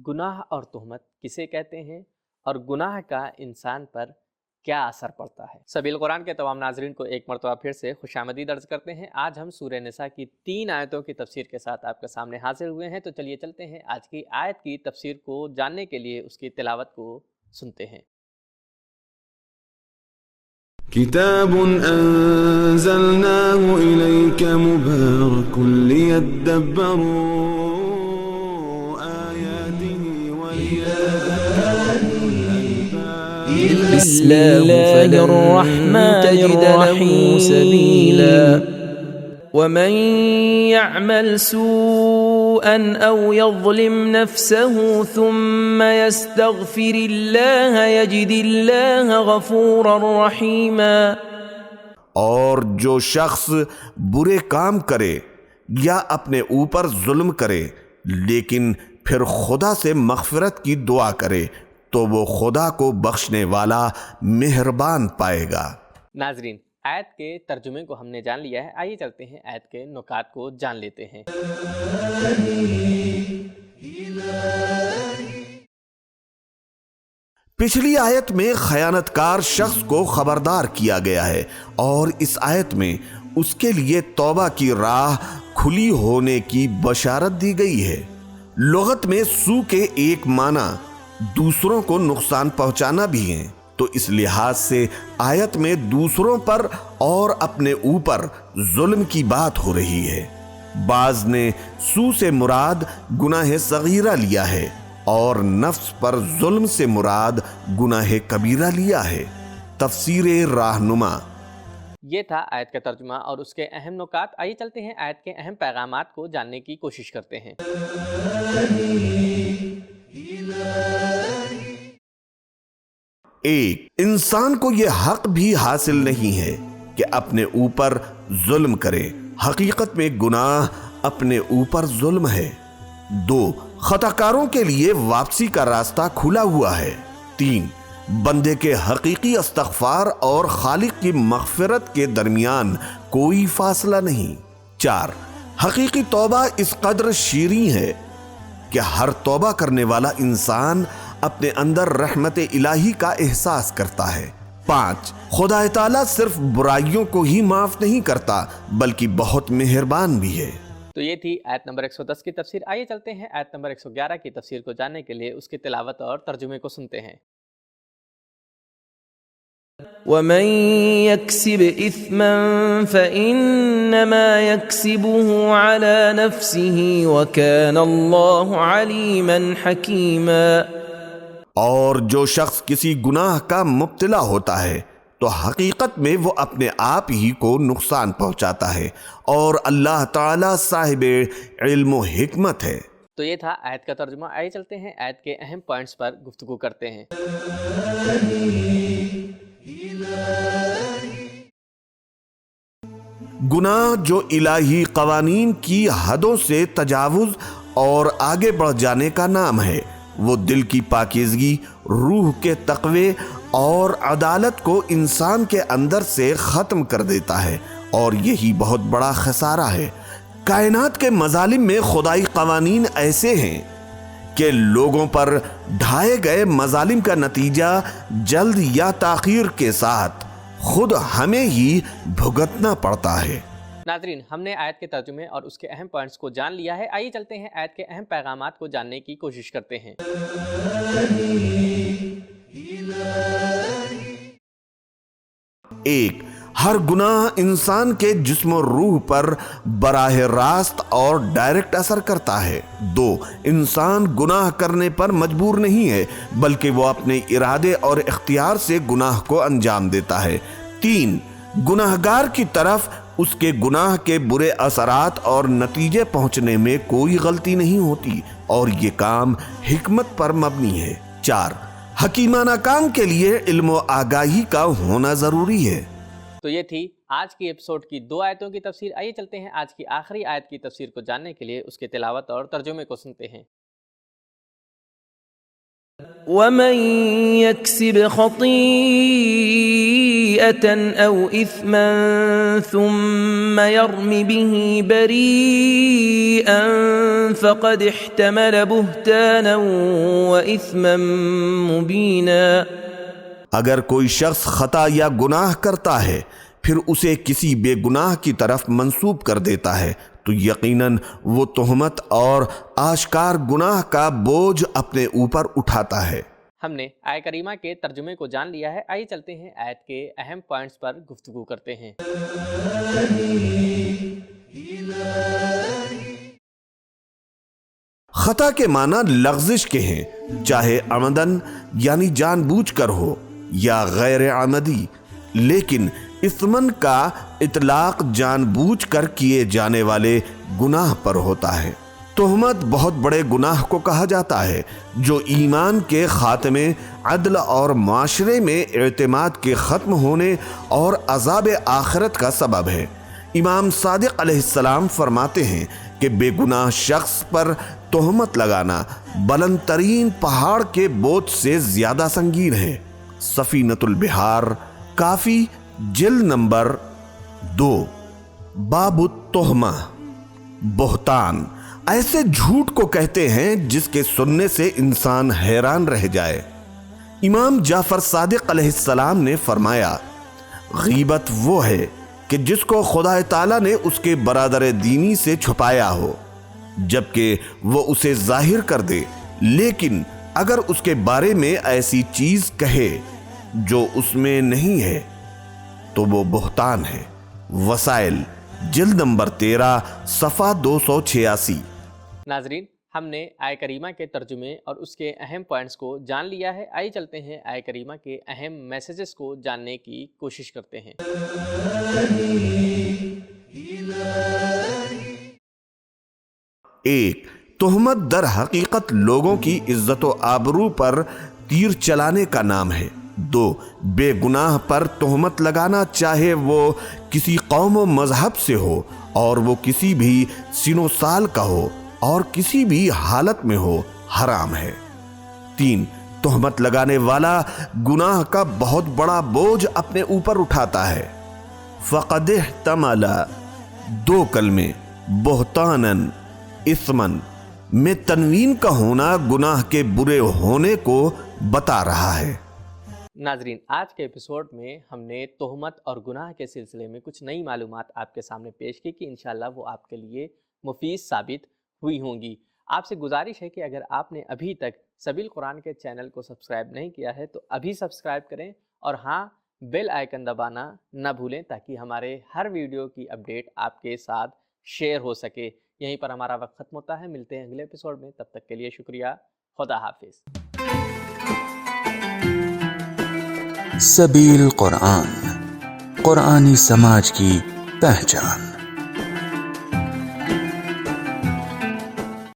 گناہ اور تہمت کسے کہتے ہیں اور گناہ کا انسان پر کیا اثر پڑتا ہے؟ سبیل قرآن کے تمام ناظرین کو ایک مرتبہ پھر سے خوش آمدید عرض کرتے ہیں۔ آج ہم سورہ نساء کی 3 آیتوں کی تفسیر کے ساتھ آپ کے سامنے حاضر ہوئے ہیں، تو چلیے چلتے ہیں آج کی آیت کی تفسیر کو جاننے کے لیے اس کی تلاوت کو سنتے ہیں۔ كتاب أنزلناه إليك مبارك ليدبروا آياته بسم الله الرحمن الرحيم سبيلا ومن يعمل سوءا أو يظلم نفسه ثم يستغفر الله يجد الله غفورا رحيما۔ اور جو شخص برے کام کرے یا اپنے اوپر ظلم کرے لیکن پھر خدا سے مغفرت کی دعا کرے تو وہ خدا کو بخشنے والا مہربان پائے گا۔ ناظرین، آیت کے ترجمے کو ہم نے جان لیا ہے، آئیے چلتے ہیں آیت کے نکات کو جان لیتے ہیں۔ پچھلی آیت میں خیانت کار شخص کو خبردار کیا گیا ہے اور اس آیت میں اس کے لیے توبہ کی راہ کھلی ہونے کی بشارت دی گئی ہے۔ لغت میں سو کے ایک معنی دوسروں کو نقصان پہنچانا بھی ہے، تو اس لحاظ سے آیت میں دوسروں پر اور اپنے اوپر ظلم کی بات ہو رہی ہے۔ بعض نے سو سے مراد گناہ صغیرہ لیا ہے اور نفس پر ظلم سے مراد گناہ کبیرہ لیا ہے۔ تفسیر راہنما۔ یہ تھا آیت کا ترجمہ اور اس کے اہم نکات۔ آئیے چلتے ہیں آیت کے اہم پیغامات کو جاننے کی کوشش کرتے ہیں۔ 1. انسان کو یہ حق بھی حاصل نہیں ہے کہ اپنے اوپر ظلم کرے، حقیقت میں گناہ اپنے اوپر ظلم ہے۔ 2. خطا کاروں کے لیے واپسی کا راستہ کھلا ہوا ہے۔ 3. بندے کے حقیقی استغفار اور خالق کی مغفرت کے درمیان کوئی فاصلہ نہیں۔ 4. حقیقی توبہ اس قدر شیریں ہے کہ ہر توبہ کرنے والا انسان اپنے اندر رحمت الہی کا احساس کرتا ہے۔ 5. خدا تعالیٰ صرف برائیوں کو ہی معاف نہیں کرتا بلکہ بہت مہربان بھی ہے۔ تو یہ تھی آیت نمبر 110 کی تفسیر۔ آئیے چلتے ہیں آیت نمبر 111 کی تفسیر کو جاننے کے لیے اس کی تلاوت اور ترجمے کو سنتے ہیں۔ ومن يكسب إثما فإنما يكسبه على نفسه وكان الله عليما حكيما۔ اور جو شخص کسی گناہ کا مبتلا ہوتا ہے تو حقیقت میں وہ اپنے آپ ہی کو نقصان پہنچاتا ہے، اور اللہ تعالیٰ صاحب علم و حکمت ہے۔ تو یہ تھا آیت کا ترجمہ۔ آئیے چلتے ہیں آیت کے اہم پوائنٹس پر گفتگو کرتے ہیں۔ گناہ جو الہی قوانین کی حدوں سے تجاوز اور آگے بڑھ جانے کا نام ہے، وہ دل کی پاکیزگی، روح کے تقوی اور عدالت کو انسان کے اندر سے ختم کر دیتا ہے، اور یہی بہت بڑا خسارہ ہے۔ کائنات کے مظالم میں خدائی قوانین ایسے ہیں کہ لوگوں پر ڈھائے گئے مظالم کا نتیجہ جلد یا تاخیر کے ساتھ خود ہمیں ہی بھگتنا پڑتا ہے۔ ناظرین، ہم نے آیت کے ترجمے اور اس کے اہم پوائنٹس کو جان لیا ہے۔ آئیے چلتے ہیں آیت کے اہم پیغامات کو جاننے کی کوشش کرتے ہیں۔ 1. ہر گناہ انسان کے جسم و روح پر براہ راست اور ڈائریکٹ اثر کرتا ہے۔ 2. انسان گناہ کرنے پر مجبور نہیں ہے بلکہ وہ اپنے ارادے اور اختیار سے گناہ کو انجام دیتا ہے۔ 3. گناہگار کی طرف اس کے گناہ کے برے اثرات اور نتیجے پہنچنے میں کوئی غلطی نہیں ہوتی، اور یہ کام حکمت پر مبنی ہے۔ 4. حکیمانہ کام کے لیے علم و آگاہی کا ہونا ضروری ہے۔ تو یہ تھی آج کی ایپیسوڈ کی 2 آیتوں کی تفسیر۔ آئیے چلتے ہیں آج کی آخری آیت کی تفسیر کو جاننے کے لیے اس کے تلاوت اور ترجمے کو سنتے ہیں۔ ومن يكسب خطيئة أو إثما ثم يرم به بريئا فقد احتمل بهتانا وإثما مبينا. اگر کوئی شخص خطا یا گناہ کرتا ہے پھر اسے کسی بے گناہ کی طرف منسوب کر دیتا ہے تو یقیناً وہ تہمت اور آشکار گناہ کا بوجھ اپنے اوپر اٹھاتا ہے. ہم نے آیت کریمہ کے ترجمے کو جان لیا ہے. آئیے چلتے ہیں آیت کے اہم پوائنٹس پر گفتگو کرتے ہیں. خطا کے معنی لغزش کے ہیں، چاہے عمدن یعنی جان بوجھ کر ہو یا غیر عمدی، لیکن اثمن کا اطلاق جان بوجھ کر کیے جانے والے گناہ پر ہوتا ہے. تہمت بہت بڑے گناہ کو کہا جاتا ہے جو ایمان کے خاتمے، عدل اور معاشرے میں اعتماد کے ختم ہونے اور عذاب آخرت کا سبب ہے. امام صادق علیہ السلام فرماتے ہیں کہ بے گناہ شخص پر تہمت لگانا بلند ترین پہاڑ کے بوجھ سے زیادہ سنگین ہے. سفینۃ البحار، کافی، جلد نمبر 2. باب التہمہ. بہتان ایسے جھوٹ کو کہتے ہیں جس کے سننے سے انسان حیران رہ جائے. امام جعفر صادق علیہ السلام نے فرمایا، غیبت وہ ہے کہ جس کو خدا تعالیٰ نے اس کے برادر دینی سے چھپایا ہو جبکہ وہ اسے ظاہر کر دے، لیکن اگر اس کے بارے میں ایسی چیز کہے جو اس میں نہیں ہے تو وہ بہتان ہے. وسائل، جلد نمبر 13، صفحہ 286. ناظرین، ہم نے آیت کریمہ کے ترجمے اور اس کے اہم پوائنٹس کو جان لیا ہے. آئیے چلتے ہیں آیت کریمہ کے اہم میسیجز کو جاننے کی کوشش کرتے ہیں. 1. تہمت در حقیقت لوگوں کی عزت و آبرو پر تیر چلانے کا نام ہے. 2. بے گناہ پر تہمت لگانا چاہے وہ کسی قوم و مذہب سے ہو اور وہ کسی بھی سن و سال کا ہو اور کسی بھی حالت میں ہو، حرام ہے. 3. تہمت لگانے والا گناہ کا بہت بڑا بوجھ اپنے اوپر اٹھاتا ہے. فقد احتمل، 2 کلمے، بہتانن، اثمن میں تنوین کا ہونا گناہ کے برے ہونے کو بتا رہا ہے. ناظرین، آج کے ایپیسوڈ میں ہم نے تہمت اور گناہ کے سلسلے میں کچھ نئی معلومات آپ کے سامنے پیش کی کہ انشاءاللہ وہ آپ کے لیے مفید ثابت ہوئی ہوں گی. آپ سے گزارش ہے کہ اگر آپ نے ابھی تک سبیل قرآن کے چینل کو سبسکرائب نہیں کیا ہے تو ابھی سبسکرائب کریں اور ہاں، بیل آئیکن دبانا نہ بھولیں تاکہ ہمارے ہر ویڈیو کی اپڈیٹ آپ کے ساتھ شیئر ہو سکے. یہیں پر ہمارا وقت ختم ہوتا ہے. ملتے ہیں اگلے ایپیسوڈ میں، تب تک کے لیے شکریہ. خدا حافظ. سبیل قرآن، قرآنی سماج کی پہچان.